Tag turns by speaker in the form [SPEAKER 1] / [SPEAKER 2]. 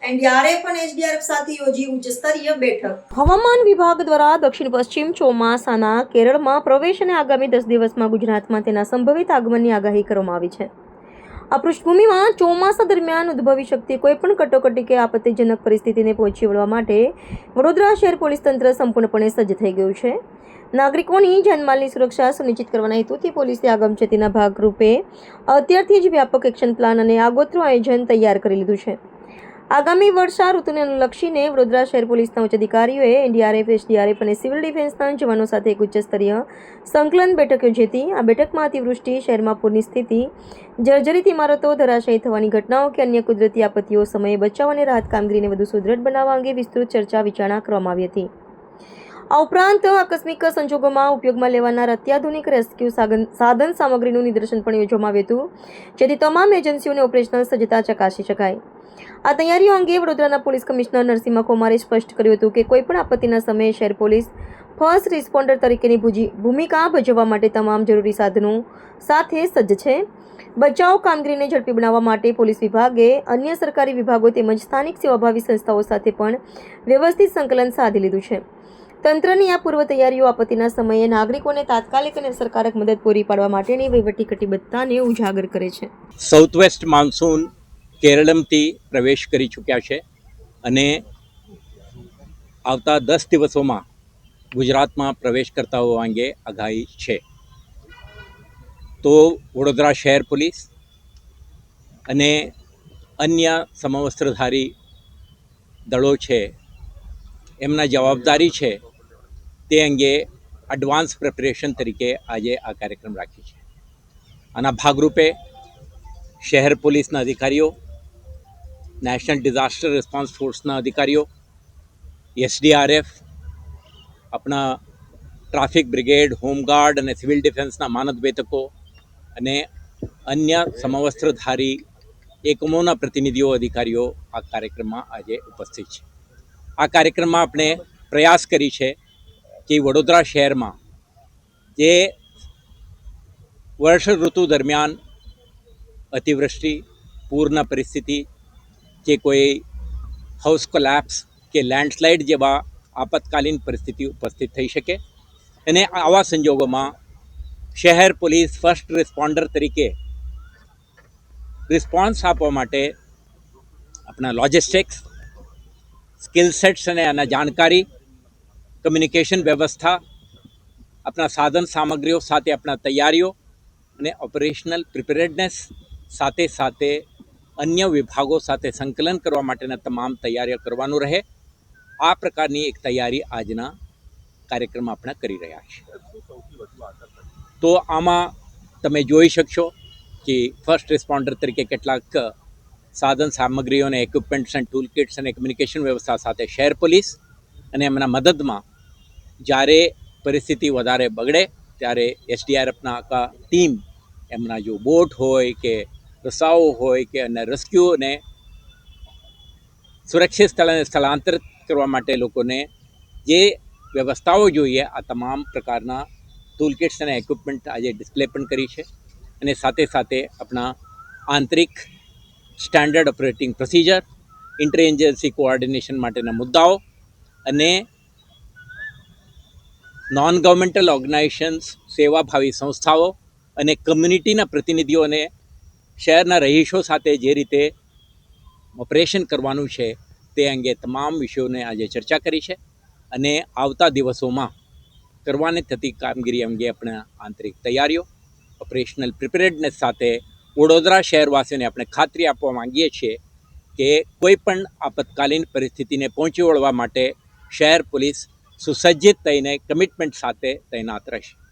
[SPEAKER 1] NDRF અને SDRF સાથે યોજી ઉચ્ચ સ્તરીય બેઠક।
[SPEAKER 2] હવામાન વિભાગ દ્વારા દક્ષિણ પશ્ચિમ ચોમાસાના કેરળમાં પ્રવેશ અને આગામી 10 દિવસમાં ગુજરાતમાં તેના સંભવિત આગમનની આગાહી કરવામાં આવી છે। આ પૃષ્ઠભૂમિમાં ચોમાસા દરમિયાન ઉદ્ભવી શકતી કોઈપણ કટોકટી કે આપત્તિજનક પરિસ્થિતિને પહોંચી વળવા માટે વડોદરા શહેર પોલીસ તંત્ર સંપૂર્ણપણે સજ્જ થઈ ગયું છે। નાગરિકોની જાનમાલની સુરક્ષા સુનિશ્ચિત કરવાના હેતુથી પોલીસે આગમચેતીના ભાગરૂપે અત્યારથી જ વ્યાપક એક્શન પ્લાન અને આગોતરું આયોજન તૈયાર કરી લીધું છે। આગામી વર્ષા ઋતુને અનુલક્ષીને વડોદરા શહેર પોલીસના ઉચ્ચ અધિકારીઓએ એનડીઆરએફ, એસડીઆરએફ અને સિવિલ ડિફેન્સના જવાનો સાથે એક ઉચ્ચ સ્તરીય સંકલન બેઠક યોજી હતી। આ બેઠકમાં અતિવૃષ્ટિ, શહેરમાં પૂરની સ્થિતિ, જર્જરિત ઇમારતો, ધરાશાયી થવાની ઘટનાઓ કે અન્ય કુદરતી આપત્તિઓ સમયે બચાવ અને રાહત કામગીરીને વધુ સુદૃઢ બનાવવા અંગે વિસ્તૃત ચર્ચા વિચારણા કરવામાં આવી હતી। આ ઉપરાંત આકસ્મિક સંજોગોમાં ઉપયોગમાં લેવાનાર અત્યાધુનિક રેસ્ક્યુ સાધન સામગ્રીનું નિદર્શન પણ યોજવામાં આવ્યું હતું, જેથી તમામ એજન્સીઓને ઓપરેશનલ સજ્જતા ચકાસી શકાય। આ તૈયારીઓ અંગે વડોદરાના પોલીસ કમિશનર નરસિંહ કુમારે સ્પષ્ટ કર્યું હતું કે કોઈપણ આપત્તિના સમયે શહેર પોલીસ ફર્સ્ટ રિસ્પોન્ડર તરીકેની ભૂમિકા ભજવવા માટે તમામ જરૂરી સાધનો સાથે સજ્જ છે। બચાવ કામગીરીને ઝડપી બનાવવા માટે પોલીસ વિભાગે અન્ય સરકારી વિભાગો તેમજ સ્થાનિક સેવાભાવી સંસ્થાઓ સાથે પણ વ્યવસ્થિત સંકલન સાધી લીધું છે। તંત્રની આ પૂર્વ તૈયારીઓ આપત્તિના સમયે નાગરિકોને તાત્કાલિક અને અસરકારક મદદ પૂરી પાડવા માટેની વહીવટી કટિબદ્ધતાને ઉજાગર કરે છે।
[SPEAKER 3] સાઉથ વેસ્ટ માન્સૂન કેરળમથી પ્રવેશ કરી ચૂક્યા છે અને આવતા 10 દિવસોમાં ગુજરાતમાં પ્રવેશ કરતા હોવા અંગે આગાહી છે। તો વડોદરા શહેર પોલીસ અને અન્ય સમવસ્ત્રધારી દળો છે, એમના જવાબદારી છે તે અંગે એડવાન્સ પ્રિપરેશન તરીકે આજે આ કાર્યક્રમ રાખી છે। આના ભાગરૂપે શહેર પોલીસના અધિકારીઓ, નેશનલ ડિઝાસ્ટર રિસ્પોન્સ ફોર્સના અધિકારીઓ, એસડીઆરએફ, આપણા ટ્રાફિક બ્રિગેડ, હોમગાર્ડ અને સિવિલ ડિફેન્સના માનદ વેતકો અને અન્ય સમવસ્ત્રધારી એકમોના પ્રતિનિધિઓ, અધિકારીઓ આ કાર્યક્રમમાં આજે ઉપસ્થિત છે। આ કાર્યક્રમમાં આપણે પ્રયાસ કરી છે કે વડોદરા શહેરમાં જે વર્ષ ઋતુ દરમિયાન અતિવૃષ્ટિ, પૂરના પરિસ્થિતિ કે કોઈ હાઉસ કોલેપ્સ કે લેન્ડસ્લાઇડ જેવા આપતકાલીન પરિસ્થિતિ ઉપસ્થિત થઈ શકે અને આવા સંજોગોમાં શહેર પોલીસ ફર્સ્ટ રિસ્પોન્ડર તરીકે રિસ્પોન્સ આપવા માટે આપણા લોજિસ્ટિક્સ, સ્કિલ સેટ્સ અને આના જાણકારી, કમ્યુનિકેશન વ્યવસ્થા, આપણા સાધન સામગ્રીઓ સાથે આપણા તૈયારીઓ અને ઓપરેશનલ પ્રિપેરેડનેસ સાથે સાથે અન્ય વિભાગો સાથે સંકલન કરવા માટેના તમામ તૈયારીઓ કરવાનું રહે। આ પ્રકારની એક તૈયારી આજના કાર્યક્રમમાં આપણે કરી રહ્યા છીએ। તો આમાં તમે જોઈ શકશો કે ફર્સ્ટ રિસ્પોન્ડર તરીકે કેટલાક સાધન સામગ્રીઓ અને ઇક્વિપમેન્ટ્સ એન્ડ ટૂલ કિટ્સ અને કમ્યુનિકેશન વ્યવસ્થા સાથે શહેર પોલીસ અને એમના મદદમાં જ્યારે પરિસ્થિતિ વધારે બગડે ત્યારે એસડીઆરએફના આખા ટીમ એમના જો બોટ હોય કે રસાઓ હોય કે અને રેસ્ક્યુને સુરક્ષિત સ્થળે સ્થળાંતરિત કરવા માટે લોકોને જે વ્યવસ્થાઓ જોઈએ આ તમામ પ્રકારના ટૂલ કિટ્સ અને ઇક્વિપમેન્ટ આજે ડિસ્પ્લે પણ કરી છે અને સાથે સાથે આપણા આંતરિક standard operating procedure, inter agency coordination માટેના મુદ્દાઓ અને નોન ગવર્મેન્ટલ ઓર્ગેનાઇઝેશન્સ, સેવાભાવી સંસ્થાઓ અને કમ્યુનિટીના પ્રતિનિધિઓને શહેરના રહીશો સાથે જે રીતે ઓપરેશન કરવાનું છે તે અંગે તમામ વિષયોને આજે ચર્ચા કરી છે અને આવતા દિવસોમાં કરવાની થતી કામગીરી અંગે આપણા આંતરિક તૈયારીઓ, ઓપરેશનલ પ્રિપેરેડનેસ સાથે વડોદરા શહેરવાસીઓને આપણે ખાતરી આપવા માંગીએ છીએ કે કોઈ પણ આપતકાલીન પરિસ્થિતિને પહોંચી વળવા માટે શહેર પોલીસ સુસજ્જિત થઈને કમિટમેન્ટ સાથે તૈનાત રહેશે।